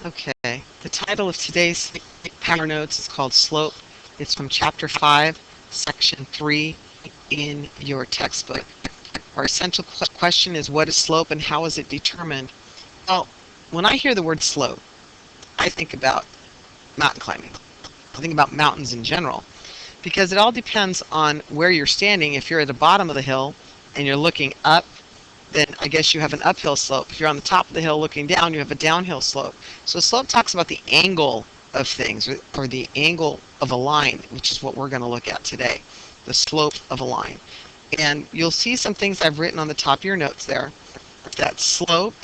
Okay, the title of today's Power Notes is called Slope. It's from Chapter 5, Section 3 in your textbook. Our essential question is, what is slope and how is it determined? Well, when I hear the word slope, I think about mountain climbing. I think about mountains in general, because it all depends on where you're standing. If you're at the bottom of the hill and you're looking up, then I guess you have an uphill slope. If you're on the top of the hill looking down, you have a downhill slope. So slope talks about the angle of things, or the angle of a line, which is what we're going to look at today, the slope of a line. And you'll see some things I've written on the top of your notes there. That slope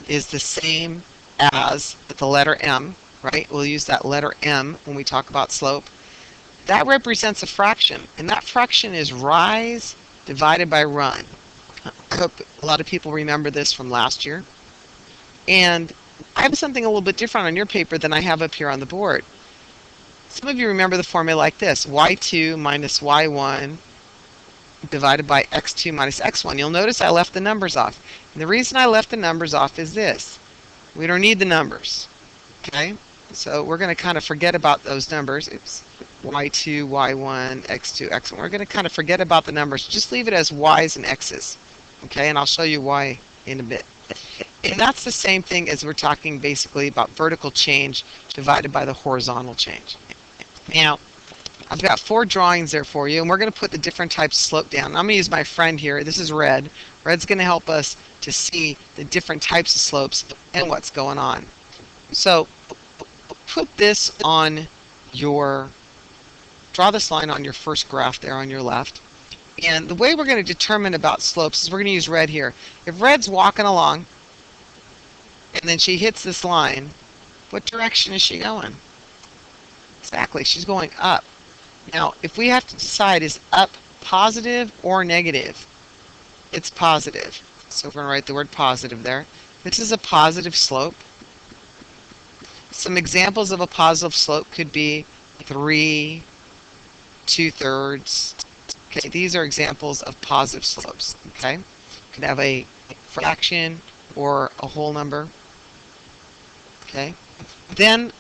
is the same as the letter M, right? We'll use that letter M when we talk about slope. That represents a fraction, and that fraction is rise divided by run. I hope a lot of people remember this from last year. And I have something a little bit different on your paper than I have up here on the board. Some of you remember the formula like this: y2 minus y1 divided by x2 minus x1. You'll notice I left the numbers off. And the reason I left the numbers off is this: we don't need the numbers. Okay? So we're going to kind of forget about those numbers. It's y2, y1, x2, x1. We're going to kind of forget about the numbers. Just leave it as y's and x's. Okay, and I'll show you why in a bit. And that's the same thing as we're talking basically about vertical change divided by the horizontal change. Now, I've got 4 drawings there for you, and we're going to put the different types of slope down. I'm going to use my friend here. This is Red. Red's going to help us to see the different types of slopes and what's going on. So, put this on draw this line on your first graph there on your left. And the way we're going to determine about slopes is we're going to use red here. If Red's walking along and then she hits this line, what direction is she going? Exactly, she's going up. Now, if we have to decide, is up positive or negative? It's positive. So we're going to write the word positive there. This is a positive slope. Some examples of a positive slope could be 3 2/3. Okay, these are examples of positive slopes. Okay, you could have a fraction or a whole number. Okay, then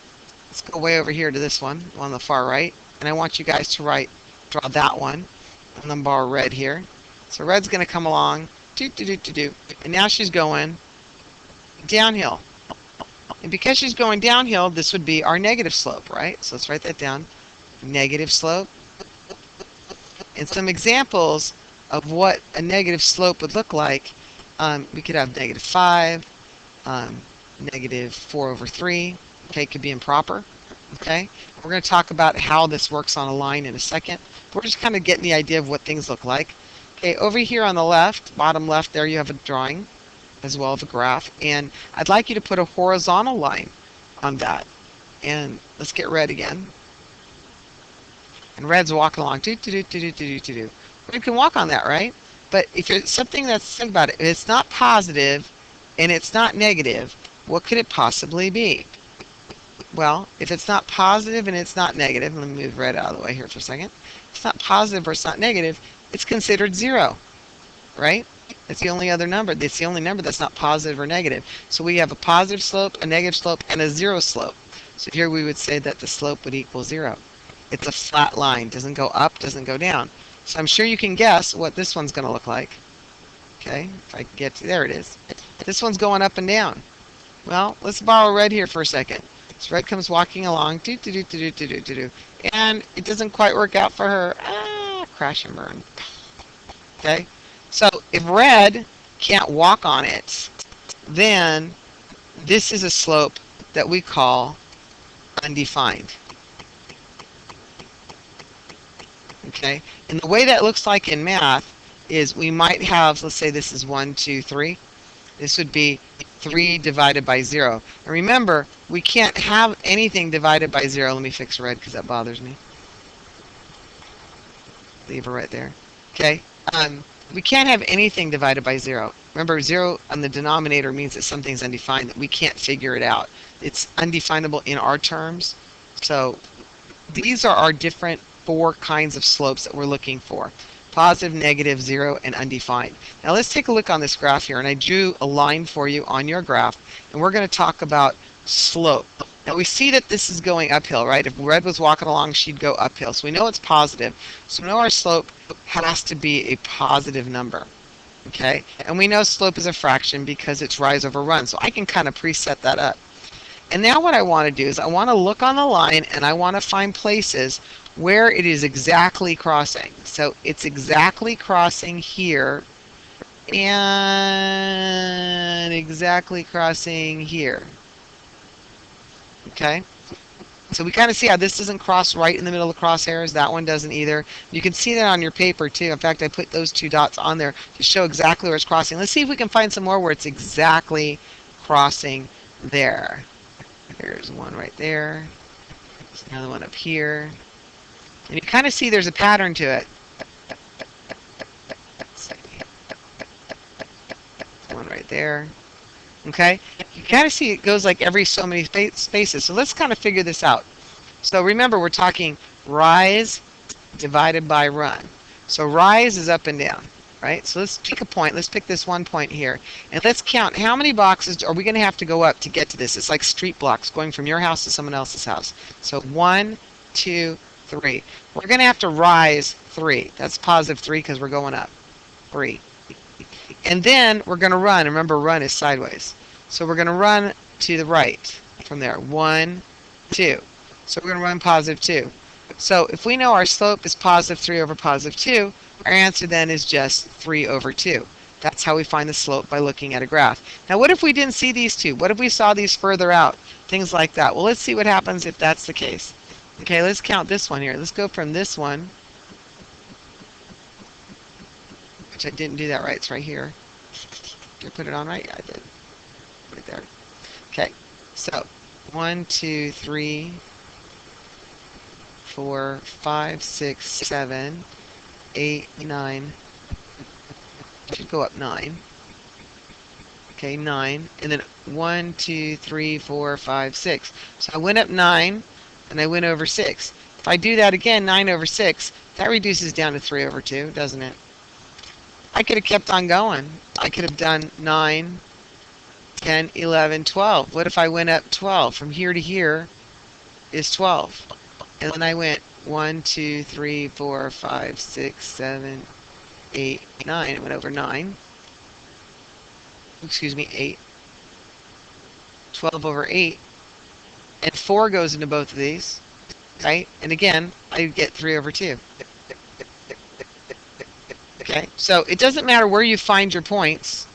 let's go way over here to this one on the far right, and I want you guys to draw that one. And then borrow red here. So red's going to come along, and now she's going downhill. And because she's going downhill, this would be our negative slope, right? So let's write that down. Negative slope. And some examples of what a negative slope would look like. We could have -5, -4/3. Okay, it could be improper. Okay, we're going to talk about how this works on a line in a second. We're just kind of getting the idea of what things look like. Okay, over here on the left, bottom left there, you have a drawing as well as a graph. And I'd like you to put a horizontal line on that. And let's get red again. And red's walking along. Red can walk on that, right? But if it's something that's, think about it, if it's not positive and it's not negative, what could it possibly be? Well, if it's not positive and it's not negative, let me move red out of the way here for a second. If it's not positive or it's not negative, it's considered 0, right? It's the only other number. It's the only number that's not positive or negative. So we have a positive slope, a negative slope, and a 0 slope. So here we would say that the slope would equal 0. It's a flat line. Doesn't go up, doesn't go down. So I'm sure you can guess what this one's going to look like. Okay, if I get to, there it is. This one's going up and down. Well, let's borrow red here for a second. So red comes walking along, and it doesn't quite work out for her. Crash and burn. Okay, so if red can't walk on it, then this is a slope that we call undefined. Okay, and the way that looks like in math is we might have, let's say this is 1, 2, 3. This would be 3 divided by 0. And remember, we can't have anything divided by 0. Let me fix red because that bothers me. Leave it right there. Okay, we can't have anything divided by 0. Remember, 0 on the denominator means that something's undefined, that we can't figure it out. It's undefinable in our terms. So these are our different 4 kinds of slopes that we're looking for: positive, negative, 0, and undefined. Now let's take a look on this graph here, and I drew a line for you on your graph, and we're going to talk about slope. Now we see that this is going uphill, right? If Red was walking along, she'd go uphill. So we know it's positive. So we know our slope has to be a positive number. Okay? And we know slope is a fraction because it's rise over run. So I can kind of preset that up. And now what I want to do is I want to look on the line and I want to find places where it is exactly crossing. So it's exactly crossing here and exactly crossing here. Okay? So we kind of see how this doesn't cross right in the middle of the crosshairs. That one doesn't either. You can see that on your paper too. In fact, I put those two dots on there to show exactly where it's crossing. Let's see if we can find some more where it's exactly crossing there. There's one right there. There's another one up here. And you kind of see there's a pattern to it. One right there. Okay? You kind of see it goes like every so many spaces. So let's kind of figure this out. So remember, we're talking rise divided by run. So rise is up and down, right? So let's pick a point. Let's pick this one point here. And let's count how many boxes are we going to have to go up to get to this. It's like street blocks going from your house to someone else's house. So 1, 2, 3. We're going to have to rise 3. That's positive 3 because we're going up. 3. And then we're going to run. Remember, run is sideways. So we're going to run to the right from there. 1, 2. So we're going to run positive 2. So if we know our slope is positive 3 over positive 2, our answer then is just 3 over 2. That's how we find the slope, by looking at a graph. Now what if we didn't see these two? What if we saw these further out? Things like that. Well, let's see what happens if that's the case. Okay, let's count this one here. Let's go from this one, which I didn't do that right. It's right here. Did I put it on right? Yeah, I did. Right there. Okay, so 1, 2, 3, 4, 5, 6, 7, 8, 9. I should go up 9. Okay, 9. And then 1, 2, 3, 4, 5, 6. So I went up 9 and I went over 6. If I do that again, 9 over 6, that reduces down to 3 over 2, doesn't it? I could have kept on going. I could have done 9, 10, 11, 12. What if I went up 12? From here to here is 12. And then I went 1, 2, 3, 4, 5, 6, 7, 8, 9. It went over 9. Excuse me, 8. 12 over 8. And 4 goes into both of these, right? And again, I get 3 over 2. Okay, so it doesn't matter where you find your points.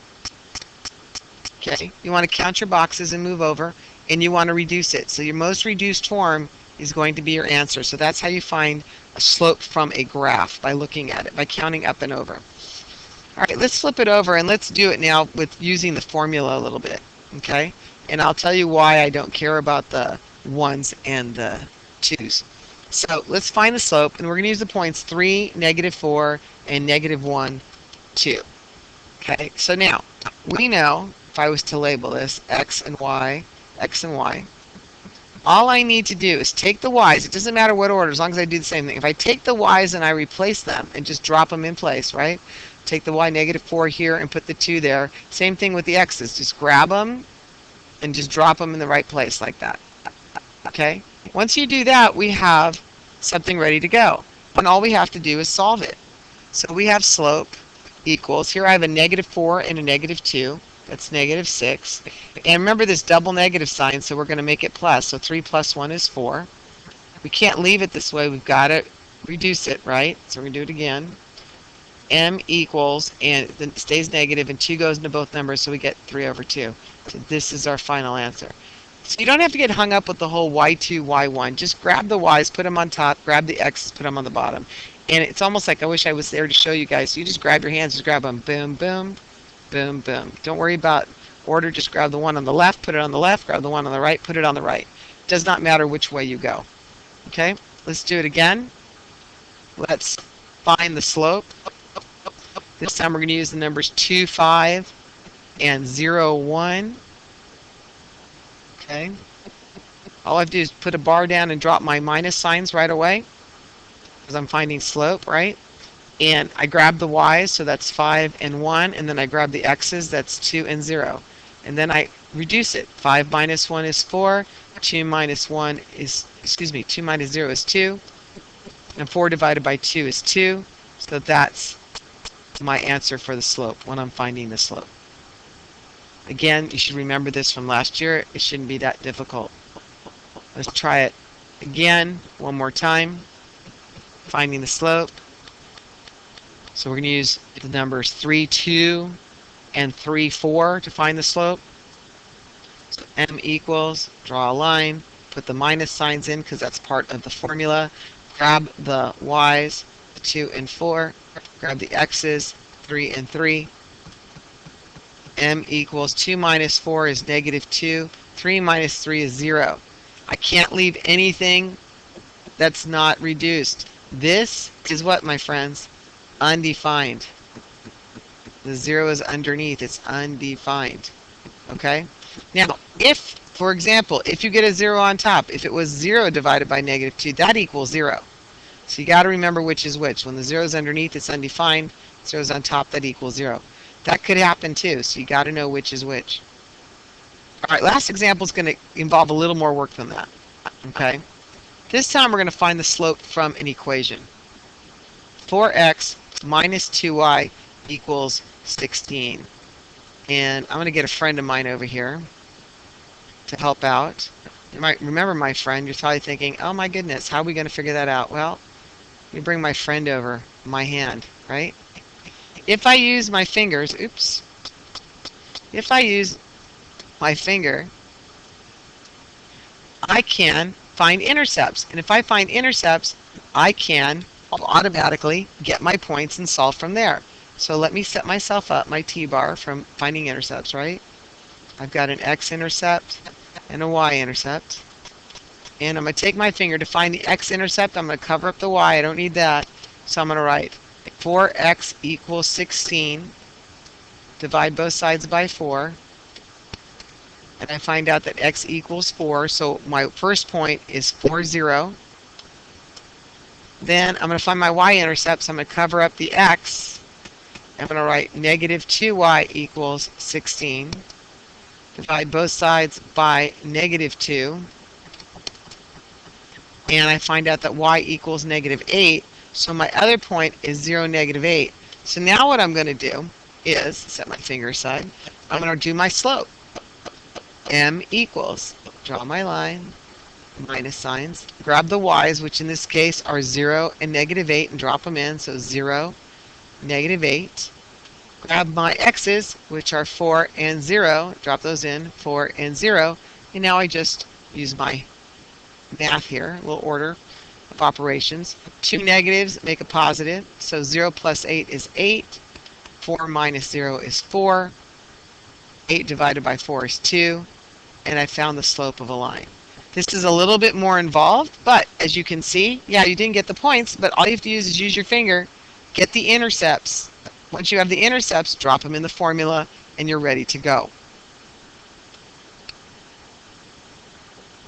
Okay, you want to count your boxes and move over, and you want to reduce it. So your most reduced form is going to be your answer. So that's how you find a slope from a graph, by looking at it, by counting up and over. All right, let's flip it over and let's do it now with using the formula a little bit, okay? And I'll tell you why I don't care about the 1s and the 2s. So let's find the slope, and we're going to use the points 3, -4, and -1, 2. Okay, so now we know, if I was to label this x and y, all I need to do is take the y's. It doesn't matter what order, as long as I do the same thing. If I take the y's and I replace them and just drop them in place, right? Take the y -4 here and put the 2 there. Same thing with the x's. Just grab them and just drop them in the right place like that. Okay? Once you do that, we have something ready to go. And all we have to do is solve it. So we have slope equals, here I have a -4 and a -2. That's -6. And remember this double negative sign, so we're going to make it plus. So 3 plus 1 is 4. We can't leave it this way. We've got to reduce it, right? So we're going to do it again. M equals, and it stays negative, and 2 goes into both numbers, so we get 3 over 2. So this is our final answer. So you don't have to get hung up with the whole y2, y1. Just grab the y's, put them on top, grab the x's, put them on the bottom. And it's almost like I wish I was there to show you guys. So you just grab your hands, just grab them, boom, boom, boom, boom. Don't worry about order, just grab the one on the left, put it on the left, grab the one on the right, put it on the right. It does not matter which way you go. Okay, let's do it again. Let's find the slope. This time we're going to use the numbers 2, 5, and 0, 1. Okay. All I have to do is put a bar down and drop my minus signs right away, because I'm finding slope, right? And I grab the y's, so that's 5 and 1, and then I grab the x's, that's 2 and 0. And then I reduce it. 5 minus 1 is 4. 2 minus 1 is, 2 minus 0 is 2. And 4 divided by 2 is 2. So that's my answer for the slope when I'm finding the slope. Again, you should remember this from last year. It shouldn't be that difficult. Let's try it again one more time. Finding the slope. So we're going to use the numbers 3, 2, and 3, 4 to find the slope. So m equals, draw a line, put the minus signs in because that's part of the formula. Grab the y's, 2 and 4. Grab the x's, 3 and 3. M equals 2 minus 4 is negative 2. 3 minus 3 is 0. I can't leave anything that's not reduced. This is what, my friends? Undefined. The 0 is underneath. It's undefined. Okay? Now, if, for example, if you get a 0 on top, if it was 0 divided by negative 2, that equals 0. So you got to remember which is which. When the 0 is underneath, it's undefined. 0 is on top, that equals 0. That could happen too, so you got to know which is which. All right, last example is going to involve a little more work than that. Okay? This time we're going to find the slope from an equation. 4x minus 2y equals 16. And I'm going to get a friend of mine over here to help out. You might remember my friend. You're probably thinking, oh my goodness, how are we going to figure that out? Well, let me bring my friend over, my hand, right? If I use my fingers, if I use my finger, I can find intercepts. And if I find intercepts, I can automatically get my points and solve from there. So let me set myself up, my t-bar, from finding intercepts, right? I've got an x-intercept and a y-intercept. And I'm going to take my finger to find the x-intercept. I'm going to cover up the y. I don't need that. So I'm going to write 4x equals 16. Divide both sides by 4. And I find out that x equals 4. So my first point is 4, 0. Then I'm going to find my y-intercept. So I'm going to cover up the x. I'm going to write negative 2y equals 16. Divide both sides by negative 2. And I find out that y equals negative 8. So my other point is 0, negative 8. So now what I'm going to do is, set my finger aside, I'm going to do my slope. M equals, draw my line, minus signs, grab the y's, which in this case are 0 and negative 8, and drop them in, so 0, negative 8. Grab my x's, which are 4 and 0, drop those in, 4 and 0, and now I just use my math here, a little order of operations. 2 negatives make a positive, so 0 plus 8 is 8, 4 minus 0 is 4, 8 divided by 4 is 2, and I found the slope of a line. This is a little bit more involved, but as you can see, yeah, you didn't get the points, but all you have to use is use your finger, get the intercepts. Once you have the intercepts, drop them in the formula, and you're ready to go.